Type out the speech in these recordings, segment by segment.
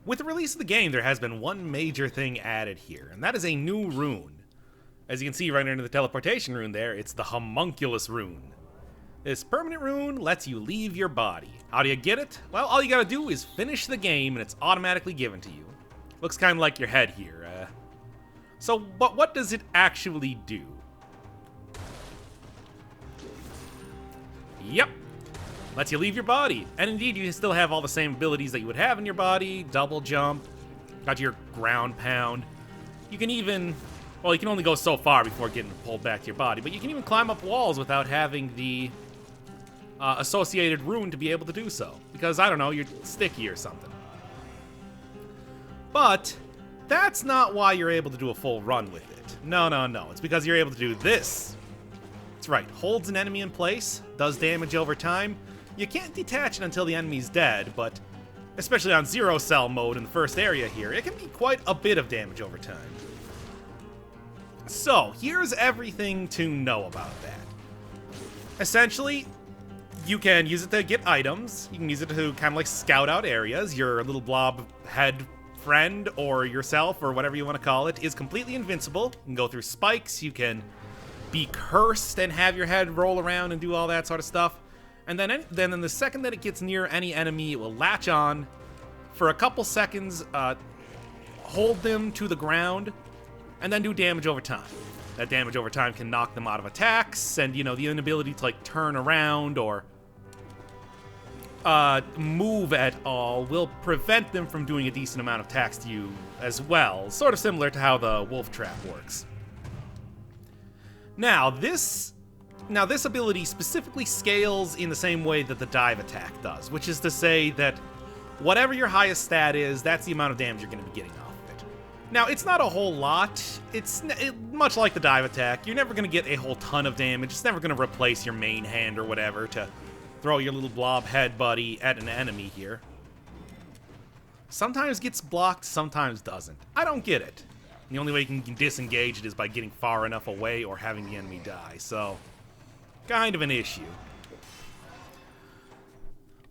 With the release of the game, there has been one major thing added here, and that is a new rune. As you can see right under the teleportation rune there, it's the Homunculus Rune. This permanent rune lets you leave your body. How do you get it? Well, all you gotta do is finish the game and it's automatically given to you. Looks kind of like your head here. But what does it actually do? Yep. Lets you leave your body. And indeed, you still have all the same abilities that you would have in your body. Double jump. Got your ground pound. You can even... Well, you can only go so far before getting pulled back to your body. But you can even climb up walls without having the associated rune to be able to do so. Because, I don't know, you're sticky or something. But that's not why you're able to do a full run with it. No, no, no. It's because you're able to do this. That's right. Holds an enemy in place. Does damage over time. You can't detach it until the enemy's dead, but especially on zero cell mode in the first area here, it can be quite a bit of damage over time. So, here's everything to know about that. Essentially, you can use it to get items. You can use it to kind of like scout out areas. Your little blob head friend or yourself or whatever you want to call it is completely invincible. You can go through spikes. You can be cursed and have your head roll around and do all that sort of stuff. And then in the second that it gets near any enemy, it will latch on for a couple seconds, hold them to the ground, and then do damage over time. That damage over time can knock them out of attacks, and, you know, the inability to, like, turn around or move at all will prevent them from doing a decent amount of attacks to you as well. Sort of similar to how the wolf trap works. Now, this ability specifically scales in the same way that the dive attack does, which is to say that whatever your highest stat is, that's the amount of damage you're going to be getting off of it. Now, it's not a whole lot. It's much like the dive attack. You're never going to get a whole ton of damage. It's never going to replace your main hand or whatever to throw your little blob head buddy at an enemy here. Sometimes gets blocked, sometimes doesn't. I don't get it. The only way you can disengage it is by getting far enough away or having the enemy die, so... kind of an issue.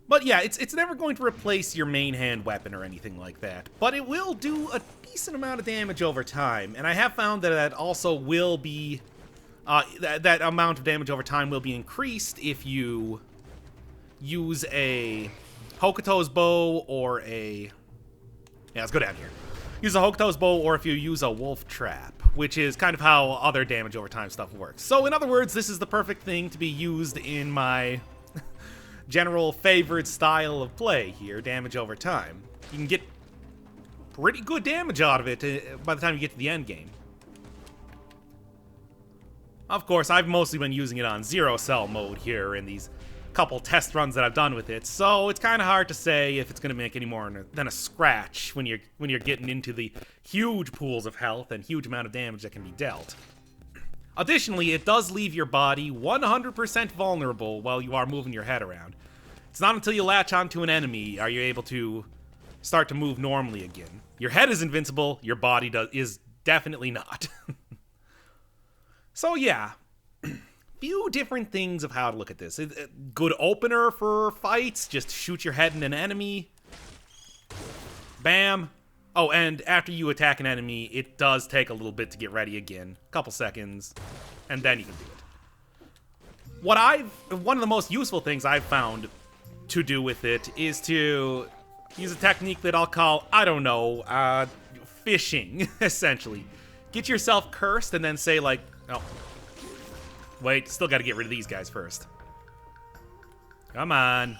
But yeah, it's never going to replace your main hand weapon or anything like that. But it will do a decent amount of damage over time. And I have found that that also will be... that amount of damage over time will be increased if you use a Hokuto's bow or a... Yeah, let's go down here. Use a Hokuto's bow or if you use a wolf trap, which is kind of how other damage over time stuff works. So in other words, this is the perfect thing to be used in my general favored style of play here, damage over time. You can get pretty good damage out of it by the time you get to the end game. Of course, I've mostly been using it on zero cell mode here in these couple test runs that I've done with it, so it's kind of hard to say if it's going to make any more than a scratch when you're getting into the huge pools of health and huge amount of damage that can be dealt. Additionally, it does leave your body 100% vulnerable while you are moving your head around. It's not until you latch onto an enemy are you able to start to move normally again. Your head is invincible, your body is definitely not. So yeah. Few different things of how to look at this. Good opener for fights, just shoot your head in an enemy. Bam. Oh, and after you attack an enemy, it does take a little bit to get ready again. A couple seconds, and then you can do it. One of the most useful things I've found to do with it is to use a technique that I'll call, I don't know, fishing, essentially. Get yourself cursed and then say like, oh, wait, still gotta get rid of these guys first. Come on.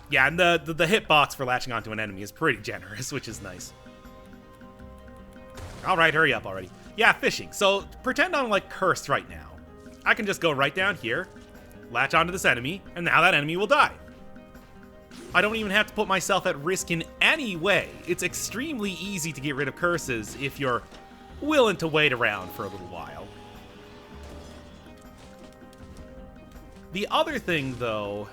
Yeah, and the hitbox for latching onto an enemy is pretty generous, which is nice. Alright, hurry up already. Yeah, fishing. So, pretend I'm, like, cursed right now. I can just go right down here, latch onto this enemy, and now that enemy will die. I don't even have to put myself at risk in any way. It's extremely easy to get rid of curses if you're willing to wait around for a little while. The other thing, though,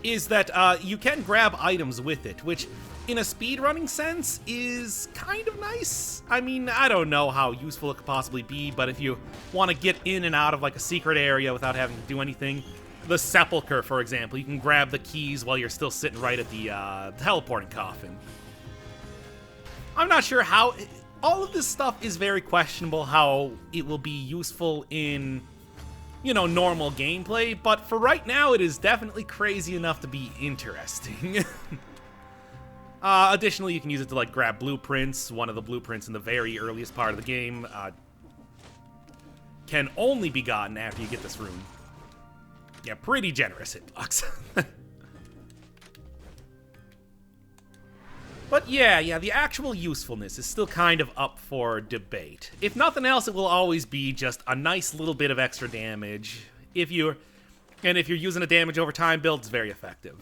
is that you can grab items with it, which, in a speedrunning sense, is kind of nice. I mean, I don't know how useful it could possibly be, but if you want to get in and out of, like, a secret area without having to do anything, the Sepulcher, for example. You can grab the keys while you're still sitting right at the teleporting coffin. I'm not sure how... All of this stuff is very questionable how it will be useful in, you know, normal gameplay, but for right now, it is definitely crazy enough to be interesting. Additionally, you can use it to, like, grab blueprints. One of the blueprints in the very earliest part of the game can only be gotten after you get this rune. Yeah, pretty generous hitbox. But yeah, the actual usefulness is still kind of up for debate. If nothing else, it will always be just a nice little bit of extra damage. If you're using a damage over time build, it's very effective.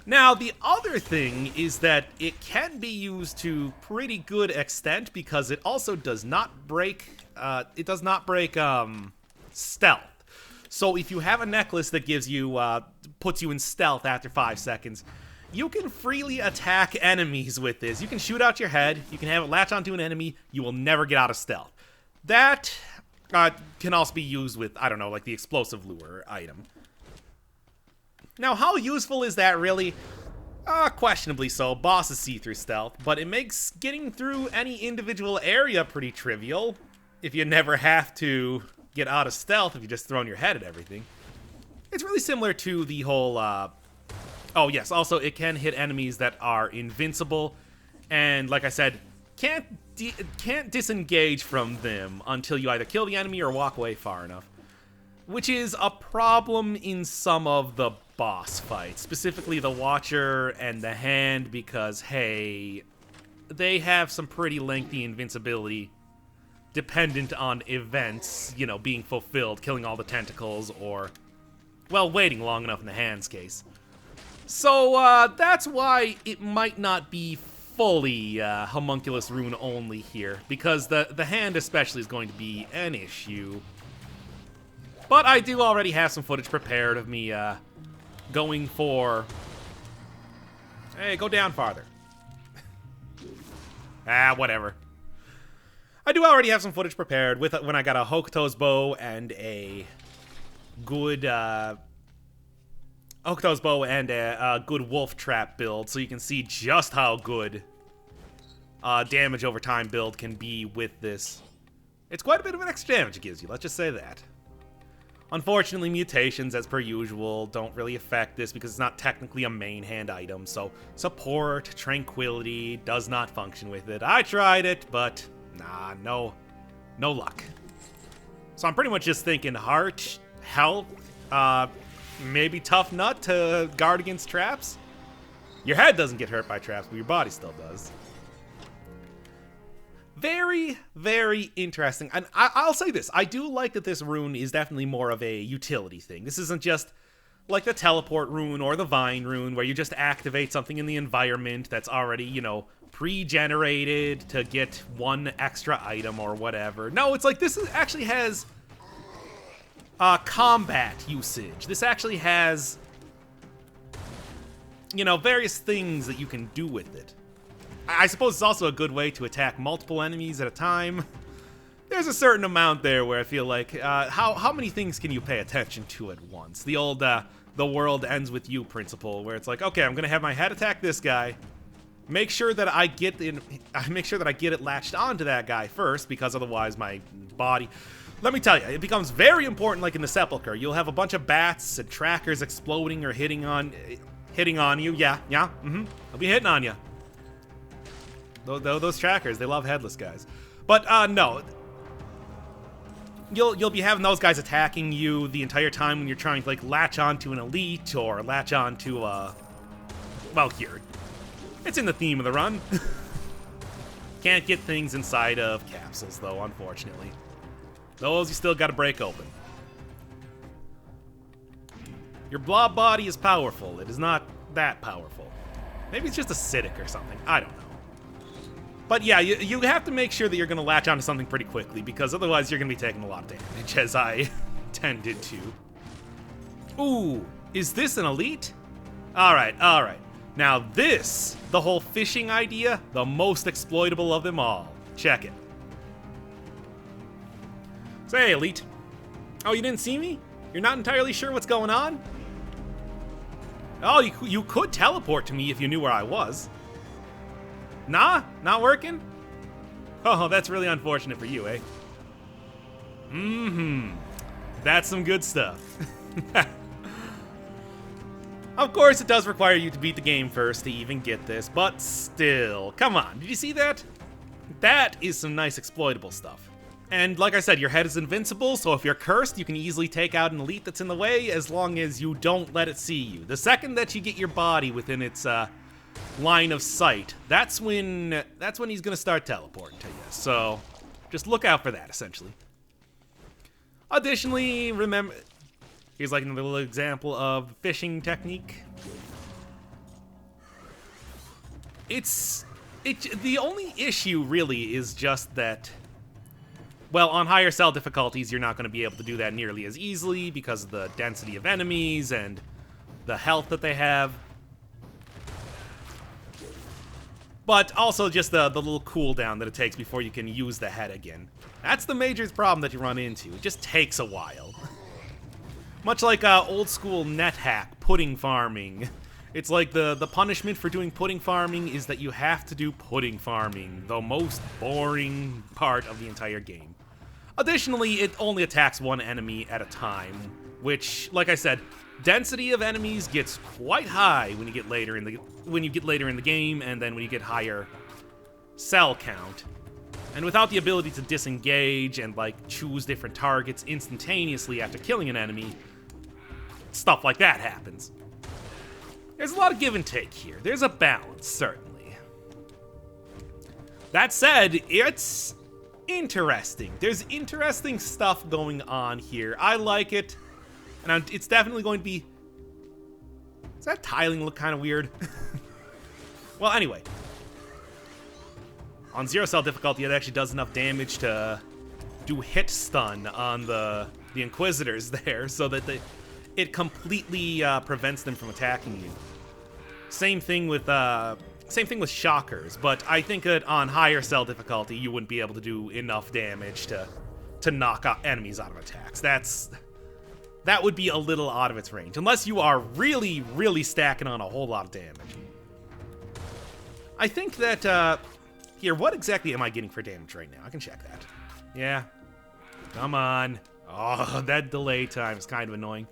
Now, the other thing is that it can be used to pretty good extent because it also does not break, stealth. So if you have a necklace that gives you, puts you in stealth after 5 seconds, you can freely attack enemies with this. You can shoot out your head, you can have it latch onto an enemy, you will never get out of stealth. That can also be used with, I don't know, like the explosive lure item. Now, how useful is that really? Questionably so. Bosses see through stealth, but it makes getting through any individual area pretty trivial if you never have to get out of stealth if you're just throwing your head at everything. It's really similar to the whole, oh yes, also it can hit enemies that are invincible, and like I said, can't disengage from them until you either kill the enemy or walk away far enough. Which is a problem in some of the boss fights, specifically the Watcher and the Hand, because, hey, they have some pretty lengthy invincibility dependent on events, you know, being fulfilled, killing all the tentacles, or, well, waiting long enough in the Hand's case. So, that's why it might not be fully Homunculus Rune only here, because the Hand especially is going to be an issue. But I do already have some footage prepared of me going for... Hey, go down farther. Whatever. I do already have some footage prepared with when I got a Hokuto's bow and a good good wolf trap build, so you can see just how good damage over time build can be with this. It's quite a bit of an extra damage it gives you, let's just say that. Unfortunately, mutations, as per usual, don't really affect this because it's not technically a main hand item, so support, tranquility, does not function with it. I tried it, but nah, no luck. So I'm pretty much just thinking heart, health, maybe tough nut to guard against traps. Your head doesn't get hurt by traps, but your body still does. Very, very interesting. And I'll say this. I do like that this rune is definitely more of a utility thing. This isn't just like the teleport rune or the vine rune where you just activate something in the environment that's already, you know, pre-generated to get one extra item or whatever. No, it's like this actually has combat usage. This actually has, you know, various things that you can do with it. I suppose it's also a good way to attack multiple enemies at a time. There's a certain amount there where I feel like, how many things can you pay attention to at once? The old, the world ends with you principle, where it's like, okay, I'm gonna have my head attack this guy, make sure that I get it latched onto that guy first, because otherwise my body... Let me tell you, it becomes very important, like in the Sepulcher. You'll have a bunch of bats and trackers exploding or hitting on you. Yeah, they'll be hitting on you. Those trackers, they love headless guys. But, no. You'll be having those guys attacking you the entire time when you're trying to, like, latch onto an elite or latch onto, well, here. It's in the theme of the run. Can't get things inside of capsules, though, unfortunately. Those you still gotta break open. Your blob body is powerful. It is not that powerful. Maybe it's just acidic or something. I don't know. But yeah, you have to make sure that you're going to latch onto something pretty quickly, because otherwise you're going to be taking a lot of damage, as I tended to. Ooh, is this an elite? Alright. Now this, the whole fishing idea, the most exploitable of them all. Check it. Say, hey, elite. Oh, you didn't see me? You're not entirely sure what's going on? Oh, you could teleport to me if you knew where I was. Nah? Not working? Oh, that's really unfortunate for you, eh? That's some good stuff. Of course, it does require you to beat the game first to even get this, but still. Come on, did you see that? That is some nice exploitable stuff. And like I said, your head is invincible, so if you're cursed, you can easily take out an elite that's in the way as long as you don't let it see you. The second that you get your body within its line of sight, that's when he's gonna start teleporting to you. So just look out for that, essentially. Additionally, remember, here's like another little example of the fishing technique. The only issue really is just that, well, on higher cell difficulties, you're not going to be able to do that nearly as easily because of the density of enemies and the health that they have. But also just the little cooldown that it takes before you can use the head again. That's the major problem that you run into. It just takes a while. Much like old school net hack pudding farming. It's like the punishment for doing pudding farming is that you have to do pudding farming, the most boring part of the entire game. Additionally, it only attacks one enemy at a time, which, like I said, density of enemies gets quite high when you get later in the game, and then when you get higher cell count. And without the ability to disengage and like choose different targets instantaneously after killing an enemy, stuff like that happens. There's a lot of give and take here. There's a balance, certainly. That said, it's interesting. There's interesting stuff going on here. I like it, and it's definitely going to be... Does that tiling look kind of weird? Well, anyway. On 0 cell difficulty, it actually does enough damage to do hit stun on the Inquisitors there, so that it completely prevents them from attacking you. Same thing with Shockers, but I think that on higher cell difficulty, you wouldn't be able to do enough damage to knock out enemies out of attacks. That would be a little out of its range, unless you are really, really stacking on a whole lot of damage. I think that, here, what exactly am I getting for damage right now? I can check that. Yeah. Come on. Oh, that delay time is kind of annoying.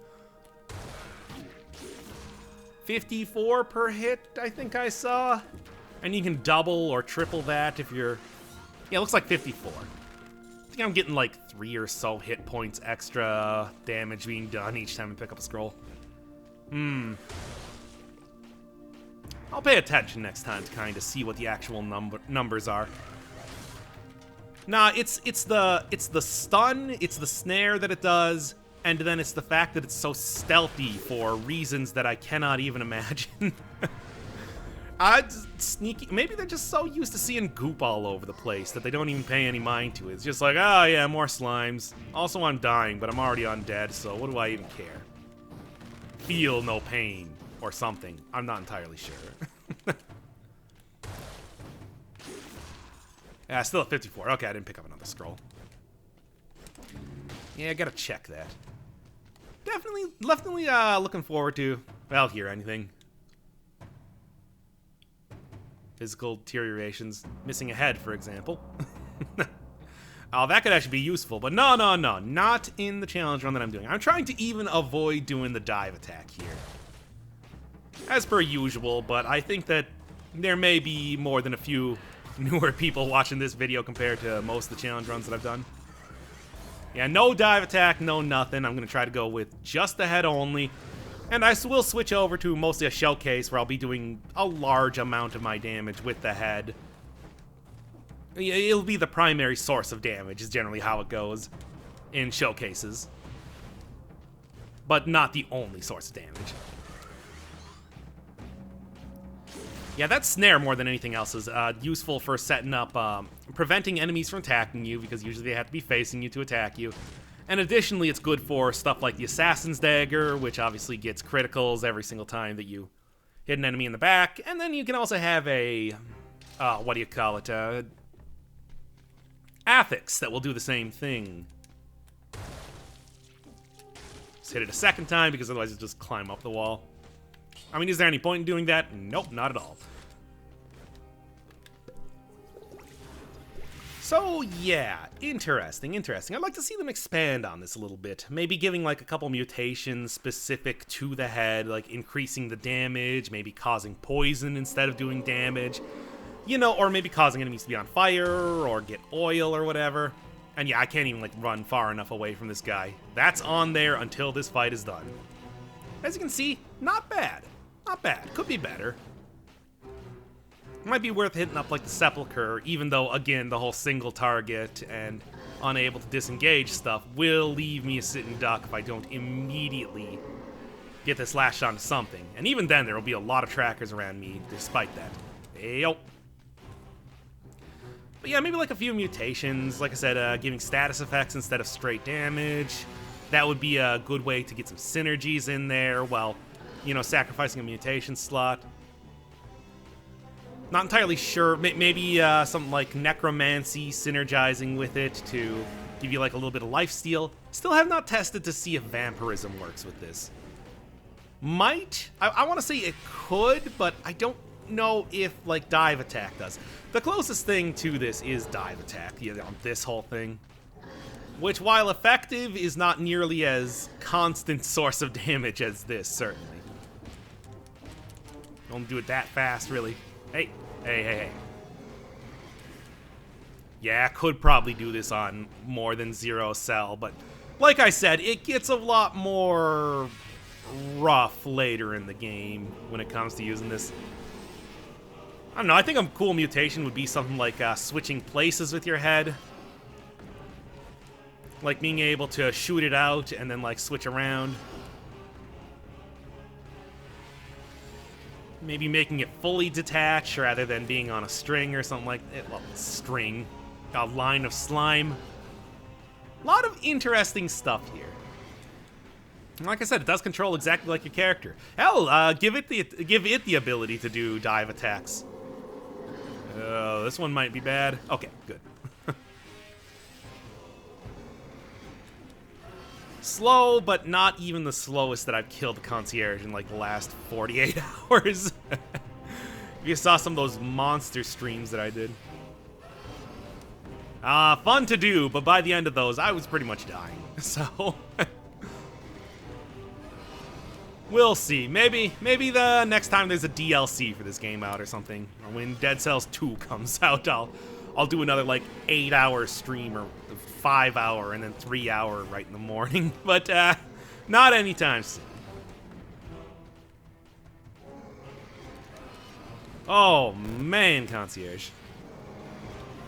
54 per hit, I think I saw. And you can double or triple that if you're... Yeah, it looks like 54. I think I'm getting like 3 or so hit points extra damage being done each time I pick up a scroll. I'll pay attention next time to kind of see what the actual numbers are. Nah, it's the stun, it's the snare that it does, and then it's the fact that it's so stealthy for reasons that I cannot even imagine. Sneaky. Maybe they're just so used to seeing goop all over the place that they don't even pay any mind to it. It's just like, oh yeah, more slimes. Also, I'm dying, but I'm already undead, so what do I even care? Feel no pain, or something. I'm not entirely sure. Yeah, still at 54. Okay, I didn't pick up another scroll. Yeah, I gotta check that. Definitely looking forward to, well, hear anything. Physical deteriorations. Missing a head, for example. Oh, that could actually be useful, but no. Not in the challenge run that I'm doing. I'm trying to even avoid doing the dive attack here. As per usual, but I think that there may be more than a few newer people watching this video compared to most of the challenge runs that I've done. Yeah, no dive attack, no nothing. I'm going to try to go with just the head only. And I will switch over to mostly a showcase where I'll be doing a large amount of my damage with the head. It'll be the primary source of damage is generally how it goes in showcases. But not the only source of damage. Yeah, that snare more than anything else is useful for setting up, preventing enemies from attacking you, because usually they have to be facing you to attack you. And additionally, it's good for stuff like the Assassin's Dagger, which obviously gets criticals every single time that you hit an enemy in the back. And then you can also have a, what do you call it, affix that will do the same thing. just hit it a second time, because otherwise it'll just climb up the wall. I mean, is there any point in doing that? Nope, not at all. So, yeah, interesting. I'd like to see them expand on this a little bit. Maybe giving, like, a couple mutations specific to the head, like increasing the damage, maybe causing poison instead of doing damage. You know, or maybe causing enemies to be on fire, or get oil, or whatever. And yeah, I can't even, like, run far enough away from this guy. That's on there until this fight is done. As you can see, not bad. Not bad. Could be better. It might be worth hitting up like the Sepulchre, even though, again, the whole single target and unable to disengage stuff will leave me a sitting duck if I don't immediately get this lashed onto something. And even then, there will be a lot of trackers around me despite that. Ayo. But yeah, maybe like a few mutations. Like I said, giving status effects instead of straight damage. That would be a good way to get some synergies in there while, you know, sacrificing a mutation slot. Not entirely sure. Maybe something like necromancy synergizing with it to give you like a little bit of lifesteal. Still have not tested to see if vampirism works with this. Might. I want to say it could, but I don't know if like dive attack does. The closest thing to this is dive attack, you know, this whole thing. Which, while effective, is not nearly as constant source of damage as this, certainly. Don't do it that fast, really. Hey. Yeah, could probably do this on more than 0 cell, but like I said, it gets a lot more rough later in the game when it comes to using this. I don't know, I think a cool mutation would be something like switching places with your head. Like being able to shoot it out and then like switch around. Maybe making it fully detach rather than being on a string or something like that. Well, string. A line of slime. A lot of interesting stuff here. Like I said, it does control exactly like your character. Hell, give it the ability to do dive attacks. Oh, this one might be bad. Okay, good. Slow, but not even the slowest that I've killed the concierge in like the last 48 hours. You saw some of those monster streams that I did. Fun to do, but by the end of those, I was pretty much dying. So, we'll see. Maybe the next time there's a DLC for this game out or something, or when Dead Cells 2 comes out, I'll do another like 8-hour stream or 5-hour and then 3-hour right in the morning, but not anytime soon. Oh man, concierge.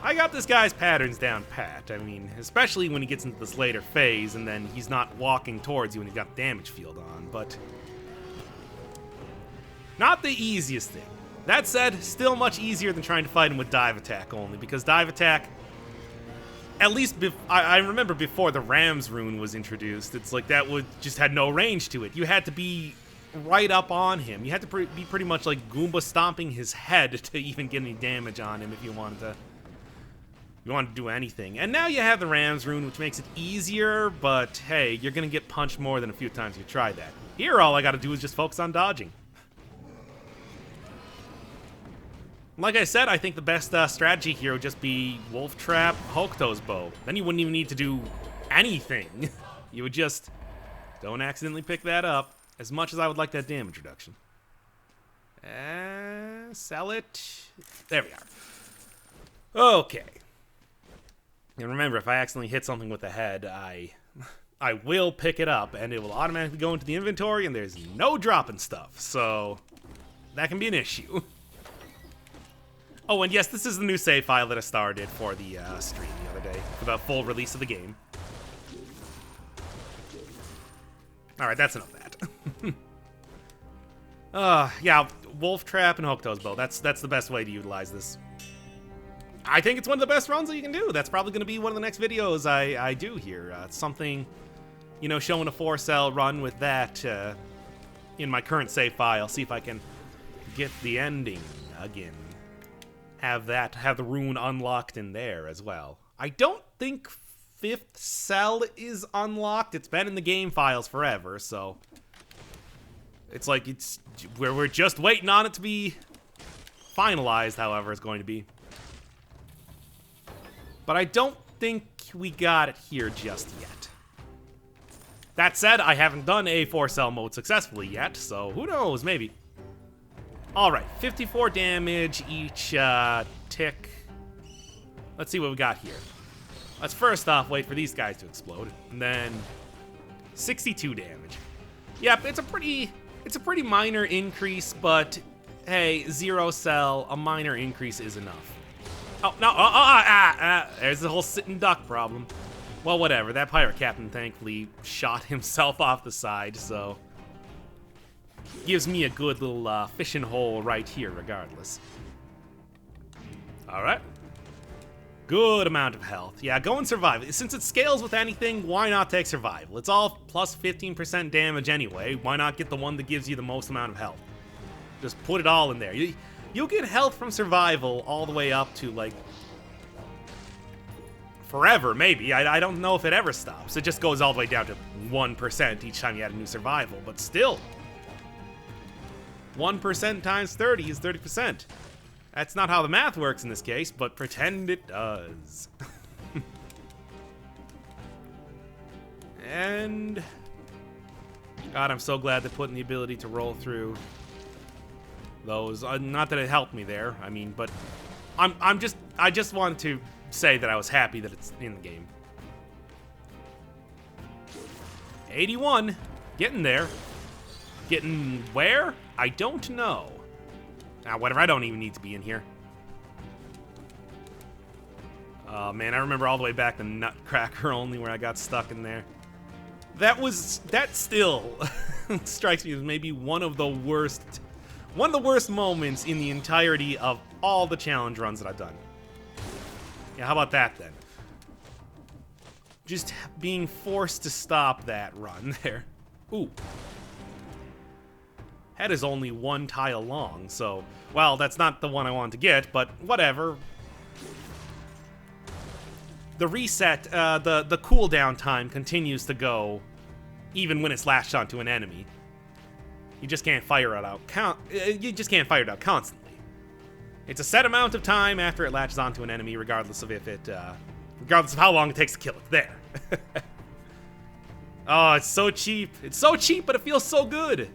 I got this guy's patterns down pat. I mean, especially when he gets into this later phase and then he's not walking towards you when he's got damage field on, but not the easiest thing. That said, still much easier than trying to fight him with dive attack only, because dive attack, at least I remember before the Ram's Rune was introduced, it's like that just had no range to it. You had to be right up on him. You had to be pretty much like Goomba stomping his head to even get any damage on him if you wanted to do anything. And now you have the Ram's Rune, which makes it easier, but hey, you're gonna get punched more than a few times you try that. Here, all I gotta do is just focus on dodging. Like I said, I think the best strategy here would just be Wolf Trap, Hokuto's Bow. Then you wouldn't even need to do anything. You would just don't accidentally pick that up, as much as I would like that damage reduction. Sell it. There we are. Okay. And remember, if I accidentally hit something with the head, I will pick it up, and it will automatically go into the inventory, and there's no dropping stuff. So that can be an issue. Oh, and yes, this is the new save file that Astar did for the stream the other day, for the full release of the game. Alright, that's enough of that. Yeah, Wolf Trap and Hokuto's Bow. That's the best way to utilize this. I think it's one of the best runs that you can do. That's probably going to be one of the next videos I do here. It's something, you know, showing a 4-cell run with that in my current save file. See if I can get the ending again. Have the rune unlocked in there as well. I don't think 5th cell is unlocked. It's been in the game files forever, so it's like we're just waiting on it to be finalized, however it's going to be. But I don't think we got it here just yet. That said, I haven't done a 4-cell mode successfully yet, so who knows, maybe. Alright, 54 damage each tick. Let's see what we got here. Let's first off wait for these guys to explode, and then 62 damage. Yep, it's a pretty minor increase, but hey, 0 cell, a minor increase is enough. Oh, no, there's the whole sitting duck problem. Well, whatever, that pirate captain thankfully shot himself off the side, so gives me a good little fishing hole right here regardless. Alright. Good amount of health. Yeah, go and survive. Since it scales with anything, why not take survival? It's all plus 15% damage anyway. Why not get the one that gives you the most amount of health? Just put it all in there. You'll get health from survival all the way up to, like, forever, maybe. I don't know if it ever stops. It just goes all the way down to 1% each time you add a new survival, but still. 1% times 30 is 30%. That's not how the math works in this case, but pretend it does. And God, I'm so glad they're putting the ability to roll through those. Not that it helped me there, I mean, but I just wanted to say that I was happy that it's in the game. 81, getting there. Getting where? I don't know. Ah, whatever, I don't even need to be in here. Oh man, I remember all the way back to Nutcracker only where I got stuck in there. That still strikes me as maybe one of the worst moments in the entirety of all the challenge runs that I've done. Yeah, how about that then? Just being forced to stop that run there. Ooh. Head is only 1 tile long, so, well, that's not the one I wanted to get, but whatever. The reset, the cooldown time continues to go even when it's lashed onto an enemy. You just can't fire it out. You just can't fire it out constantly. It's a set amount of time after it latches onto an enemy, regardless of regardless of how long it takes to kill it. There. Oh, it's so cheap. It's so cheap, but it feels so good.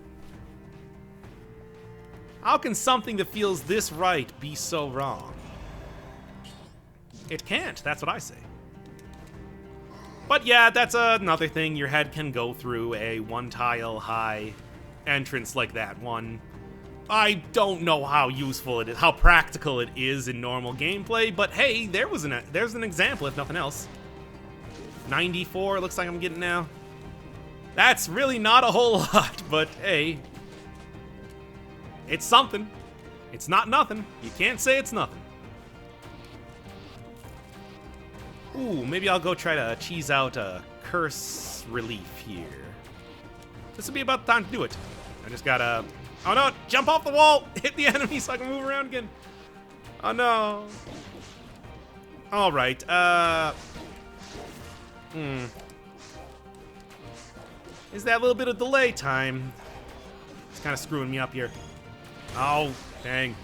How can something that feels this right be so wrong? It can't, that's what I say. But yeah, that's another thing. Your head can go through a 1-tile high entrance like that one. I don't know how useful it is, how practical it is in normal gameplay, but hey, there's an example, if nothing else. 94, looks like I'm getting now. That's really not a whole lot, but hey. It's something. It's not nothing. You can't say it's nothing. Ooh, maybe I'll go try to cheese out a curse relief here. This will be about the time to do it. I just gotta... Oh no, jump off the wall! Hit the enemy so I can move around again. Oh no. Alright, Is that little bit of delay time? It's kind of screwing me up here. Oh, dang.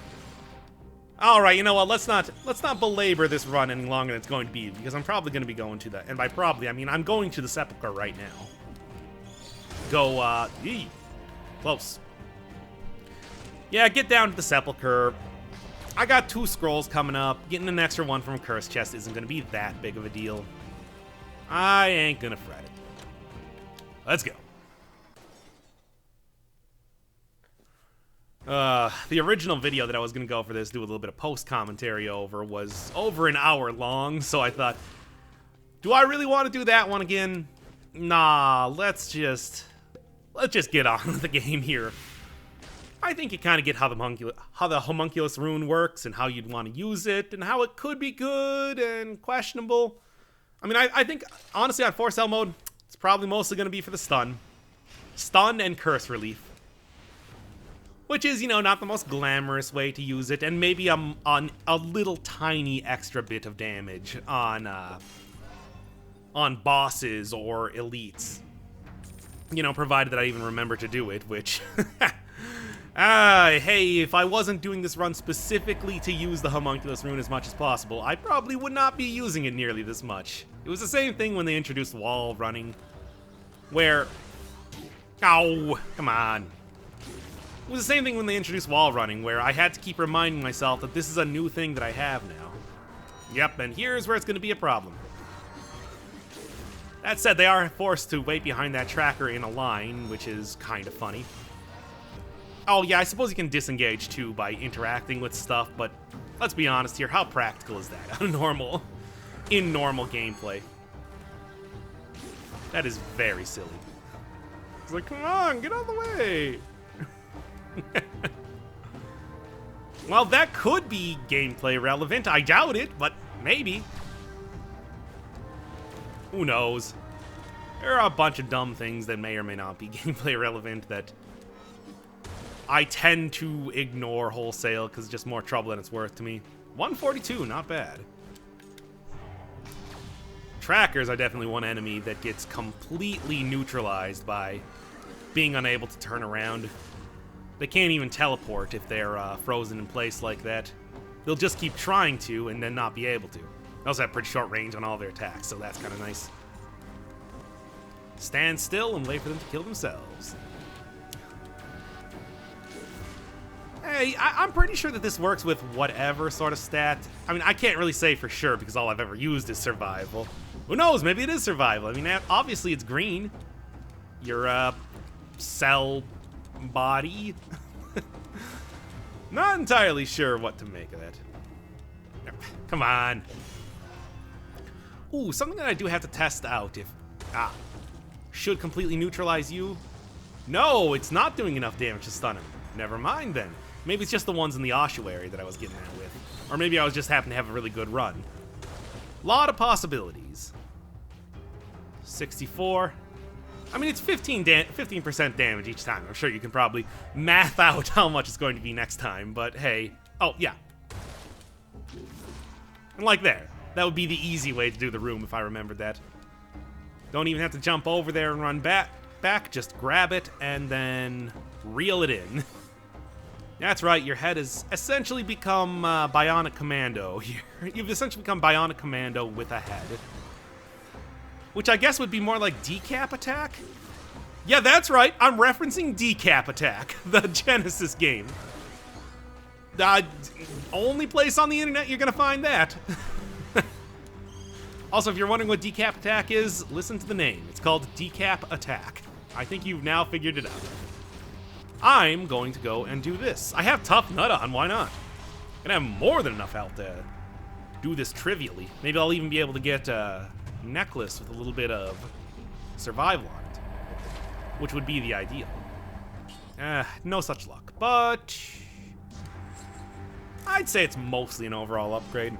Alright, you know what, let's not belabor this run any longer than it's going to be, because I'm probably going to be going to the, and by probably, I mean I'm going to the Sepulchre right now. Go, close. Yeah, get down to the Sepulchre. I got 2 scrolls coming up. Getting an extra one from a curse chest isn't going to be that big of a deal. I ain't going to fret it. Let's go. The original video that I was going to go for this, do a little bit of post-commentary over, was over an hour long, so I thought, do I really want to do that one again? Nah, let's just get on with the game here. I think you kind of get how the Homunculus Rune works, and how you'd want to use it, and how it could be good and questionable. I mean, I think, honestly, on 4-cell mode, it's probably mostly going to be for the stun. Stun and curse relief. Which is, you know, not the most glamorous way to use it, and maybe on a, little tiny extra bit of damage on on bosses or elites. You know, provided that I even remember to do it, which... hey, if I wasn't doing this run specifically to use the Homunculus Rune as much as possible, I probably would not be using it nearly this much. It was the same thing when they introduced wall running, where... Ow, come on. It was the same thing when they introduced wall running, where I had to keep reminding myself that this is a new thing that I have now. Yep, and here's where it's going to be a problem. That said, they are forced to wait behind that tracker in a line, which is kind of funny. Oh yeah, I suppose you can disengage too by interacting with stuff, but let's be honest here, how practical is that in normal gameplay? That is very silly. It's like, come on, get out of the way! Well, that could be gameplay relevant. I doubt it, but maybe. Who knows? There are a bunch of dumb things that may or may not be gameplay relevant that I tend to ignore wholesale because it's just more trouble than it's worth to me. 142, not bad. Trackers are definitely one enemy that gets completely neutralized by being unable to turn around. They can't even teleport if they're frozen in place like that. They'll just keep trying to and then not be able to. They also have pretty short range on all their attacks, so that's kind of nice. Stand still and wait for them to kill themselves. Hey, I'm pretty sure that this works with whatever sort of stat. I mean, I can't really say for sure because all I've ever used is survival. Who knows? Maybe it is survival. I mean, obviously it's green. Your cell body. Not entirely sure what to make of that. Come on. Ooh, something that I do have to test out if... should completely neutralize you? No, it's not doing enough damage to stun him. Never mind then. Maybe it's just the ones in the ossuary that I was getting at with. Or maybe I was just happened to have a really good run. Lot of possibilities. 64. I mean, it's 15% damage each time. I'm sure you can probably math out how much it's going to be next time, but hey. Oh, yeah. And like there. That would be the easy way to do the room if I remembered that. Don't even have to jump over there and run back. Just grab it and then reel it in. That's right, your head has essentially become Bionic Commando here. You've essentially become Bionic Commando with a head. Which I guess would be more like Decap Attack? Yeah, that's right, I'm referencing Decap Attack, the Genesis game. Only place on the internet you're gonna find that. Also, if you're wondering what Decap Attack is, listen to the name. It's called Decap Attack. I think you've now figured it out. I'm going to go and do this. I have Tough Nut on, why not? I'm gonna have more than enough health to do this trivially. Maybe I'll even be able to get a necklace with a little bit of survival on it, which would be the ideal. No such luck, but I'd say it's mostly an overall upgrade.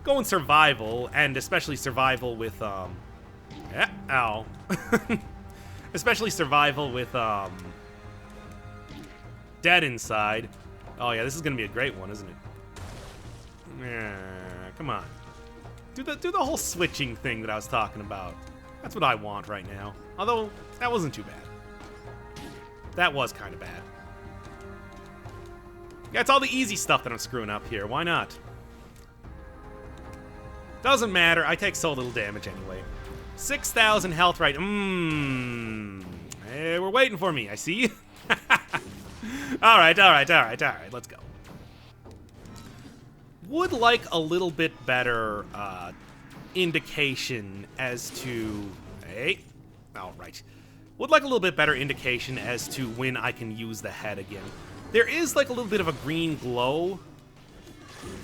Going survival, and especially survival with, ow. Especially survival with, dead inside. Oh yeah, this is gonna be a great one, isn't it? Yeah, come on. Do the whole switching thing that I was talking about. That's what I want right now. Although, that wasn't too bad. That was kind of bad. Yeah, it's all the easy stuff that I'm screwing up here. Why not? Doesn't matter. I take so little damage anyway. 6,000 health right. Hey, we're waiting for me. I see. All right. Let's go. Would like a little bit better indication as to... Hey. All right. Would like a little bit better indication as to when I can use the head again. There is like a little bit of a green glow.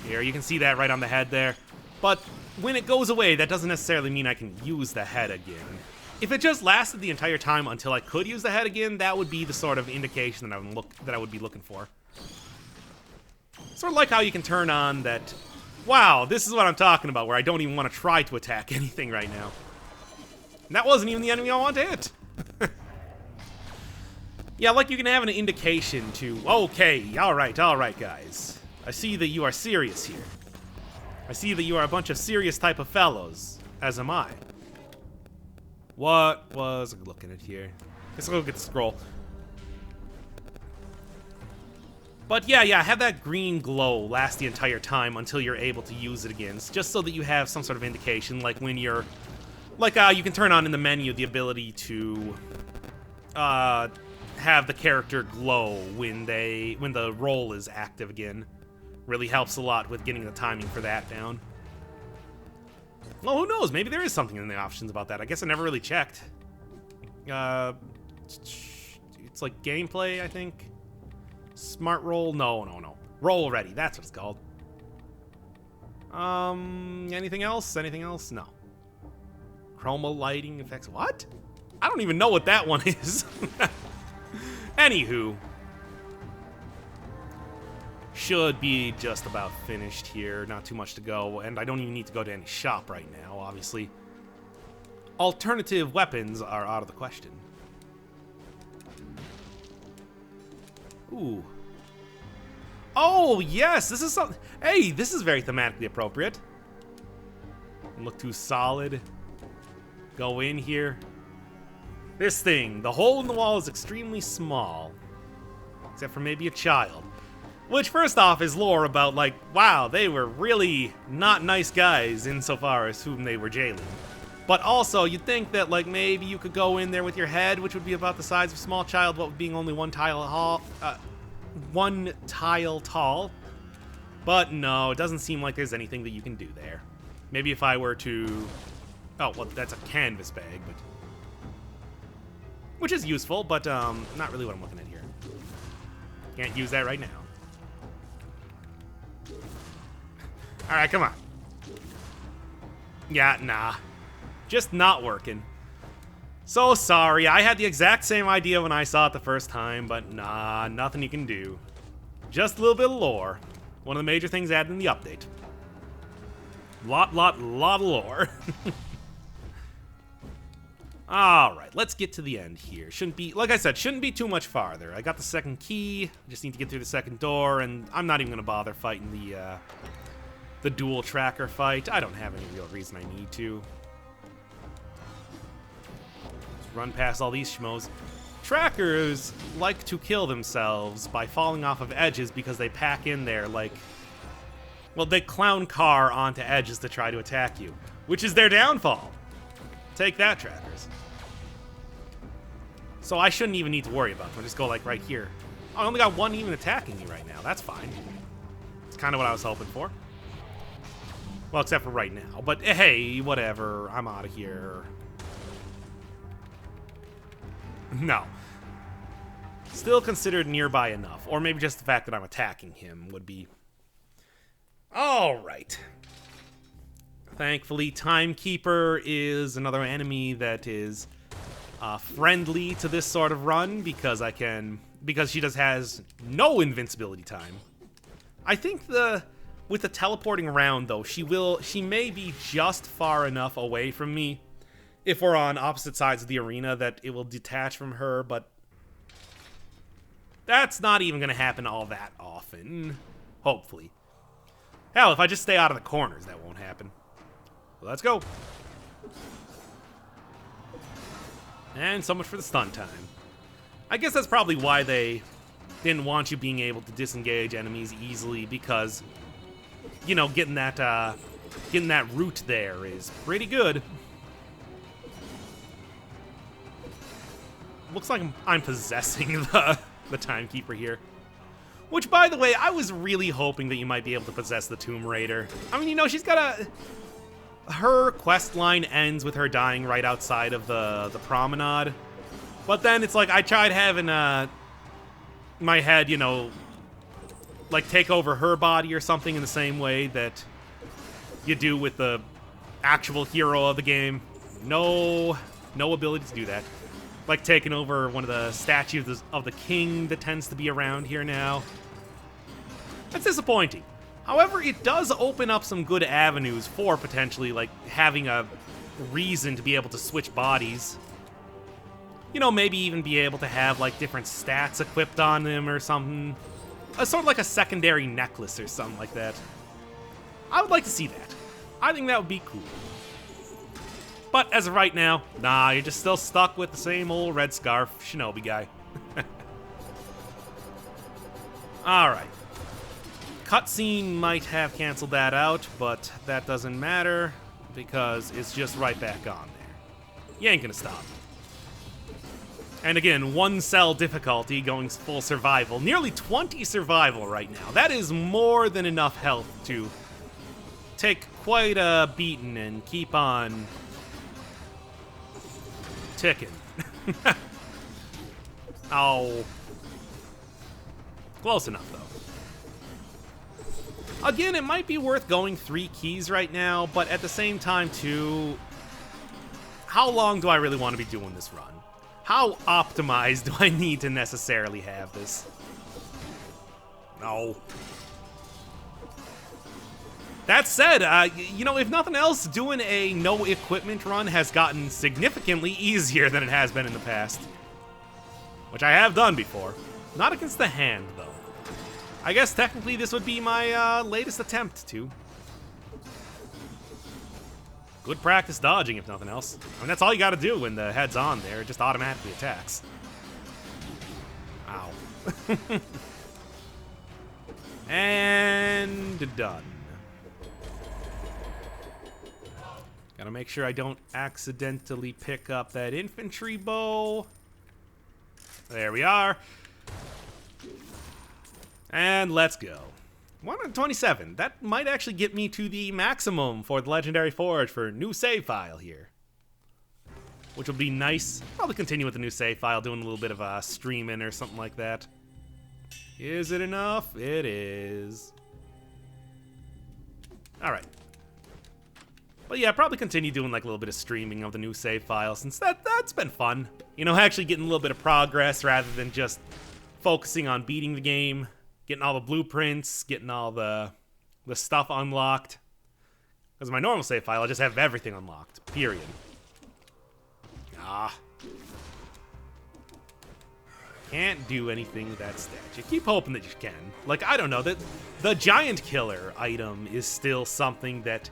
Here, you can see that right on the head there. But when it goes away, that doesn't necessarily mean I can use the head again. If it just lasted the entire time until I could use the head again, that would be the sort of indication that I would be looking for. Sort of like how you can turn on that, wow, this is what I'm talking about, where I don't even want to try to attack anything right now. And that wasn't even the enemy I want to hit. Yeah, like you can have an indication to, okay, all right, guys. I see that you are serious here. I see that you are a bunch of serious type of fellows, as am I. What was I looking at here? Guess I'll go get the scroll. But yeah, have that green glow last the entire time until you're able to use it again. It's just so that you have some sort of indication, like when you're... Like, you can turn on in the menu the ability to have the character glow when the roll is active again. Really helps a lot with getting the timing for that down. Well, who knows? Maybe there is something in the options about that. I guess I never really checked. It's like gameplay, I think. Smart roll? No. Roll ready. That's what it's called. Anything else? Anything else? No. Chroma lighting effects. What? I don't even know what that one is. Anywho. Should be just about finished here. Not too much to go. And I don't even need to go to any shop right now, obviously. Alternative weapons are out of the question. Ooh. Oh, yes! This is something... Hey, this is very thematically appropriate. Look too solid. Go in here. This thing. The hole in the wall is extremely small. Except for maybe a child. Which, first off, is lore about, like, wow, they were really not nice guys insofar as whom they were jailing. But also, you'd think that, like, maybe you could go in there with your head, which would be about the size of a small child, but being only one tile tall. But no, it doesn't seem like there's anything that you can do there. Maybe if I were to... Oh, well, that's a canvas bag, but... Which is useful, but, not really what I'm looking at here. Can't use that right now. Alright, come on. Yeah, nah. Just not working. So sorry, I had the exact same idea when I saw it the first time, but nah, nothing you can do. Just a little bit of lore. One of the major things added in the update. Lot of lore. Alright, let's get to the end here. Shouldn't be, like I said, shouldn't be too much farther. I got the second key, just need to get through the second door, and I'm not even gonna bother fighting the dual tracker fight. I don't have any real reason I need to. Just run past all these schmoes. Trackers like to kill themselves by falling off of edges because they pack in there like... Well, they clown car onto edges to try to attack you, which is their downfall. Take that, trackers. So I shouldn't even need to worry about them. I'll just go like right here. Oh, I only got one even attacking me right now. That's fine. It's kind of what I was hoping for. Well, except for right now. But hey, whatever. I'm out of here. No. Still considered nearby enough. Or maybe just the fact that I'm attacking him would be... Alright. Thankfully, Timekeeper is another enemy that is friendly to this sort of run because she just has no invincibility time. I think with the teleporting around though, she may be just far enough away from me if we're on opposite sides of the arena that it will detach from her, but that's not even gonna happen all that often. Hopefully. Hell, if I just stay out of the corners, that won't happen. Let's go. And so much for the stun time. I guess that's probably why they didn't want you being able to disengage enemies easily, because, you know, getting that route there is pretty good. Looks like I'm possessing the Timekeeper here. Which, by the way, I was really hoping that you might be able to possess the Tomb Raider. I mean, you know, she's got a... Her quest line ends with her dying right outside of the promenade. But then it's like, I tried having my head, you know, like take over her body or something in the same way that you do with the actual hero of the game. No ability to do that. Like taking over one of the statues of the king that tends to be around here now. That's disappointing. However, it does open up some good avenues for potentially, like, having a reason to be able to switch bodies. You know, maybe even be able to have, like, different stats equipped on them or something. Sort of like a secondary necklace or something like that. I would like to see that. I think that would be cool. But as of right now, nah, you're just still stuck with the same old red scarf shinobi guy. Alright. Cutscene might have canceled that out, but that doesn't matter because it's just right back on there. You ain't gonna stop. And again, 1 cell difficulty going full survival. Nearly 20 survival right now. That is more than enough health to take quite a beating and keep on ticking. Oh. Close enough, though. Again, it might be worth going 3 keys right now, but at the same time, too, how long do I really want to be doing this run? How optimized do I need to necessarily have this? No. That said, you know, if nothing else, doing a no equipment run has gotten significantly easier than it has been in the past. Which I have done before. Not against the hand, though. I guess technically this would be my latest attempt to. Good practice dodging, if nothing else. I mean, that's all you gotta do when the head's on there. It just automatically attacks. Ow. And done. Gotta make sure I don't accidentally pick up that infantry bow. There we are. And let's go. 127. That might actually get me to the maximum for the Legendary Forge for a new save file here. Which will be nice. Probably continue with the new save file, doing a little bit of streaming or something like that. Is it enough? It is. Alright. But yeah, probably continue doing like a little bit of streaming of the new save file since that's been fun. You know, actually getting a little bit of progress rather than just focusing on beating the game. Getting all the blueprints, getting all the stuff unlocked. Because my normal save file, I just have everything unlocked. Period. Ah. Can't do anything with that statue. Keep hoping that you can. Like, I don't know, the giant killer item is still something that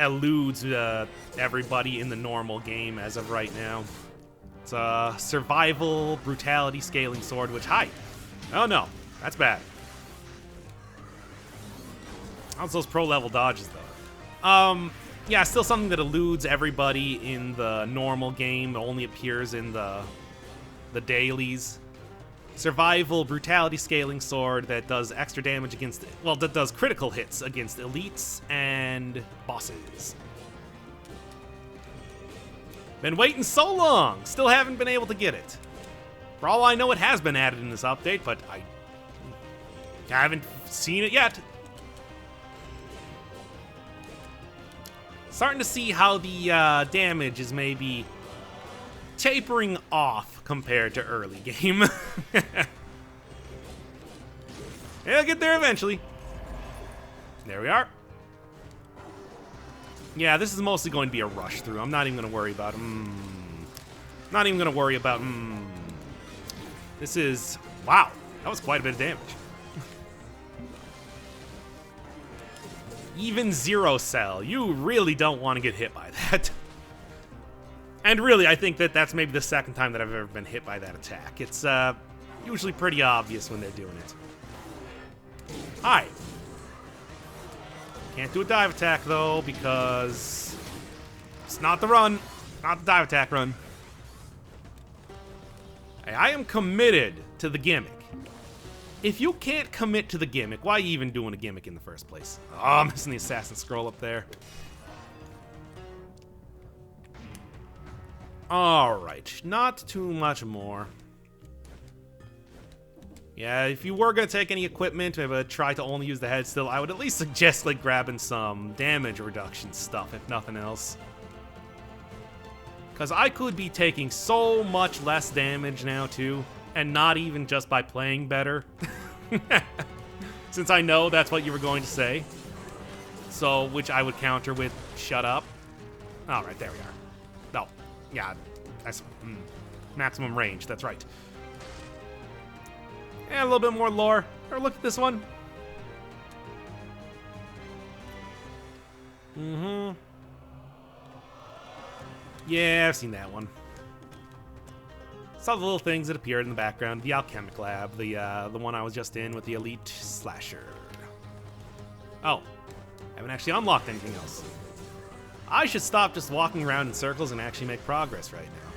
eludes everybody in the normal game as of right now. It's a survival brutality scaling sword, which, hi. Oh no. That's bad. How's those pro level dodges though? Yeah, still something that eludes everybody in the normal game. It only appears in the dailies. Survival brutality scaling sword that does extra damage against, well, that does critical hits against elites and bosses. Been waiting so long, still haven't been able to get it. For all I know, it has been added in this update, but I haven't seen it yet. Starting to see how the damage is maybe tapering off compared to early game. It'll get there eventually. There we are. Yeah, this is mostly going to be a rush through. I'm not even going to worry about Not even going to worry about This is, wow, that was quite a bit of damage. Even 0 cell, you really don't want to get hit by that. And really, I think that that's maybe the second time that I've ever been hit by that attack. It's usually pretty obvious when they're doing it. Hi. Can't do a dive attack, though, because it's not the run. Not the dive attack run. Hey, I am committed to the gimmick. If you can't commit to the gimmick, why are you even doing a gimmick in the first place? Oh, I'm missing the assassin scroll up there. Alright, not too much more. Yeah, if you were going to take any equipment, maybe try to only use the head still, I would at least suggest like grabbing some damage reduction stuff, if nothing else. Because I could be taking so much less damage now, too. And not even just by playing better. Since I know that's what you were going to say. So, which I would counter with, shut up. Alright, there we are. No. Yeah, that's maximum range, that's right. And a little bit more lore. Or look at this one. Mm-hmm. Yeah, I've seen that one. Saw the little things that appeared in the background. The alchemic lab, the one I was just in with the elite slasher. Oh, haven't actually unlocked anything else. I should stop just walking around in circles and actually make progress right now.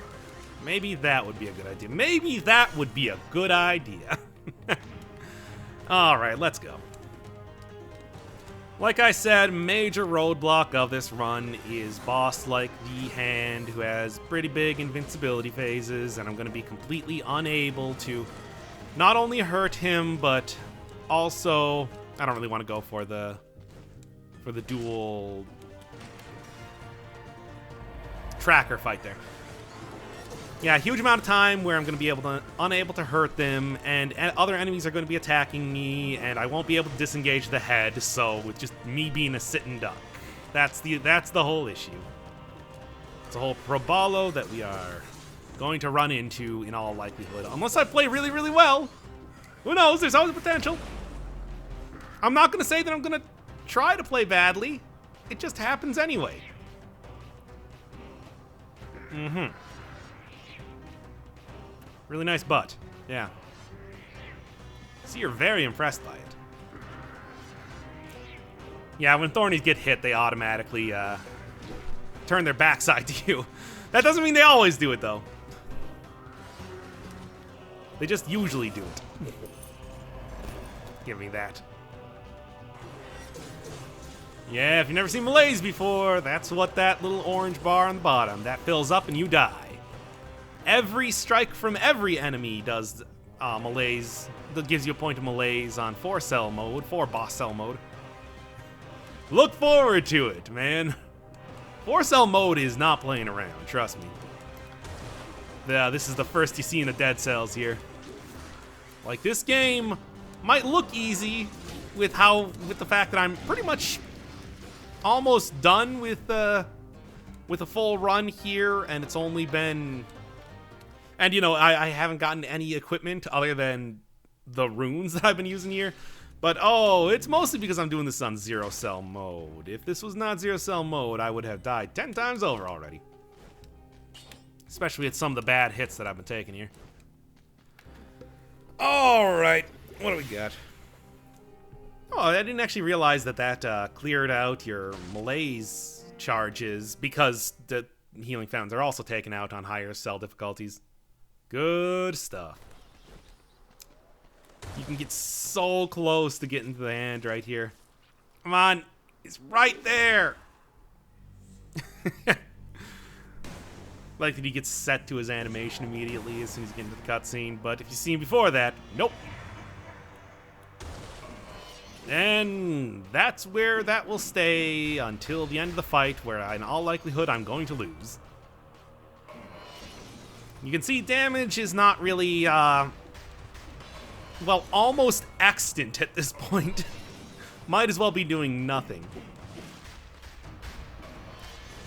Maybe that would be a good idea. Maybe that would be a good idea. Alright, let's go. Like I said, major roadblock of this run is boss like the Hand, who has pretty big invincibility phases, and I'm going to be completely unable to not only hurt him, but also, I don't really want to go for the dual tracker fight there. Yeah, a huge amount of time where I'm going to be unable to hurt them, and other enemies are going to be attacking me, and I won't be able to disengage the head. So with just me being a sitting duck, that's the whole issue. It's a whole probalo that we are going to run into in all likelihood, unless I play really, really well. Who knows? There's always potential. I'm not going to say that I'm going to try to play badly. It just happens anyway. Mm-hmm. Really nice butt. Yeah. See, you're very impressed by it. Yeah, when Thornies get hit, they automatically turn their backside to you. That doesn't mean they always do it, though. They just usually do it. Give me that. Yeah, if you've never seen malaise before, that's what that little orange bar on the bottom, that fills up and you die. Every strike from every enemy does malaise, that gives you a point of malaise on 4 boss cell mode. Look forward to it, man. 4 cell mode is not playing around, trust me. Yeah, this is the first you see in the Dead Cells here. Like, this game might look easy with the fact that I'm pretty much almost done with a full run here, and it's only been... And, you know, I haven't gotten any equipment other than the runes that I've been using here. But, oh, it's mostly because I'm doing this on 0 cell mode. If this was not 0 cell mode, I would have died 10 times over already. Especially at some of the bad hits that I've been taking here. Alright, what do we got? Oh, I didn't actually realize that cleared out your malaise charges, because the healing fountains are also taken out on higher cell difficulties. Good stuff. You can get so close to getting to the Hand right here. Come on, it's right there. Like that he gets set to his animation immediately as soon as you get into the cutscene, but if you've seen before that, nope. And that's where that will stay until the end of the fight, where in all likelihood I'm going to lose. You can see damage is not really, well, almost extant at this point. Might as well be doing nothing.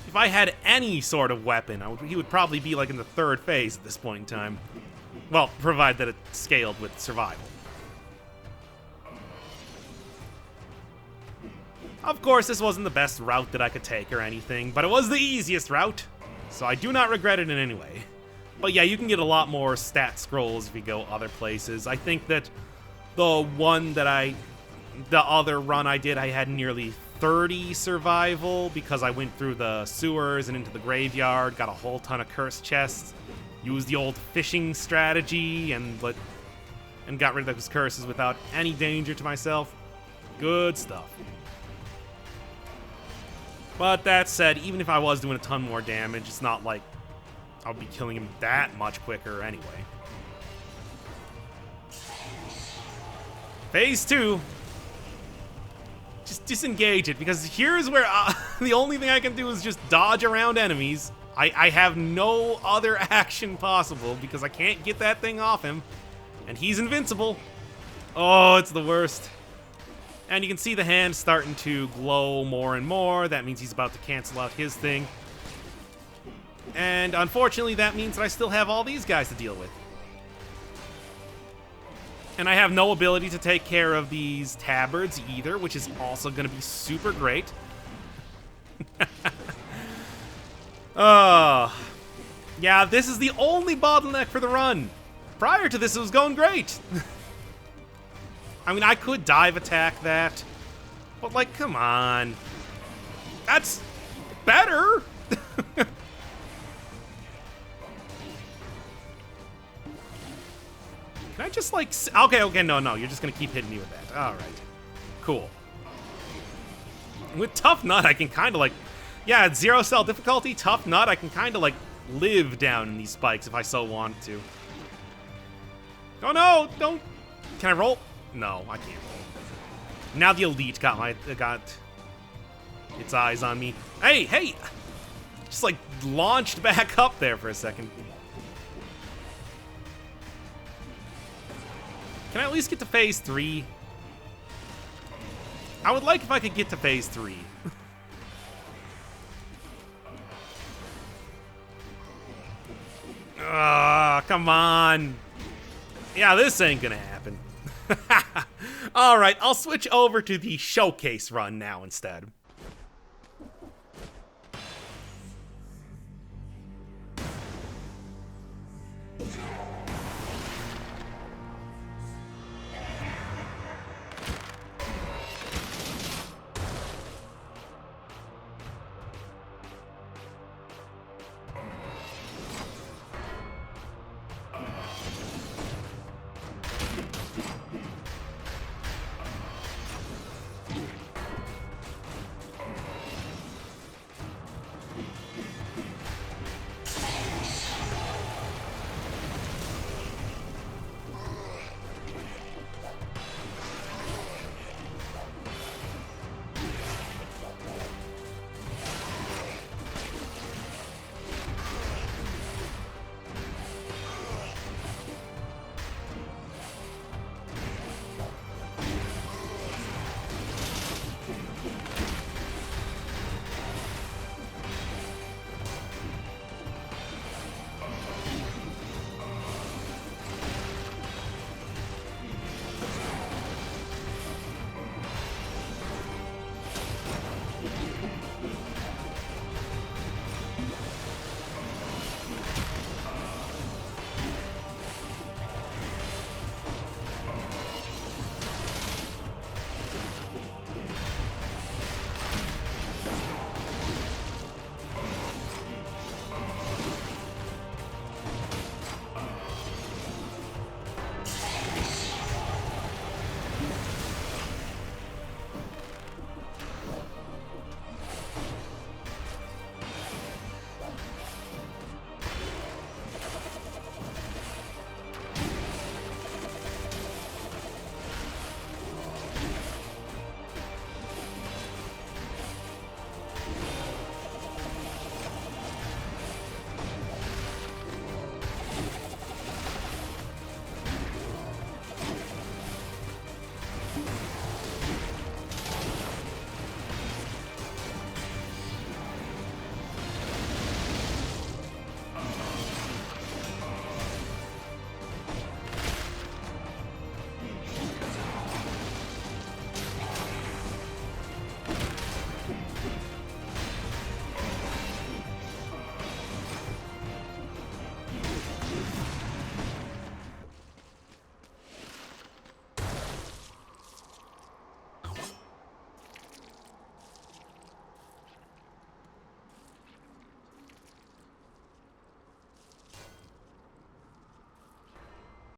If I had any sort of weapon, he would probably be like in the 3rd phase at this point in time. Well, provided that it scaled with survival. Of course, this wasn't the best route that I could take or anything, but it was the easiest route, so I do not regret it in any way. But yeah, you can get a lot more stat scrolls if you go other places. I think that the other run I did, I had nearly 30 survival because I went through the sewers and into the graveyard, got a whole ton of cursed chests, used the old fishing strategy, and got rid of those curses without any danger to myself. Good stuff. But that said, even if I was doing a ton more damage, it's not like I'll be killing him that much quicker anyway. Phase 2. Just disengage it, because here's where the only thing I can do is just dodge around enemies. I have no other action possible because I can't get that thing off him. And he's invincible. Oh, it's the worst. And you can see the Hand starting to glow more and more. That means he's about to cancel out his thing. And unfortunately, that means that I still have all these guys to deal with. And I have no ability to take care of these tabards either, which is also going to be super great. Yeah, this is the only bottleneck for the run. Prior to this, it was going great. I mean, I could dive attack that, but, like, come on. That's better. Can I just, like... Okay, no, you're just gonna keep hitting me with that. All right. Cool. With Tough Nut, I can kind of, like... Yeah, at 0 cell difficulty, Tough Nut, I can kind of, like, live down in these spikes if I so want to. Oh, no! Don't... Can I roll? No, I can't roll. Now the Elite got its eyes on me. Hey! Just, like, launched back up there for a second. Can I at least get to phase 3? I would like if I could get to phase 3. Come on. Yeah, this ain't gonna happen. Alright, I'll switch over to the showcase run now instead.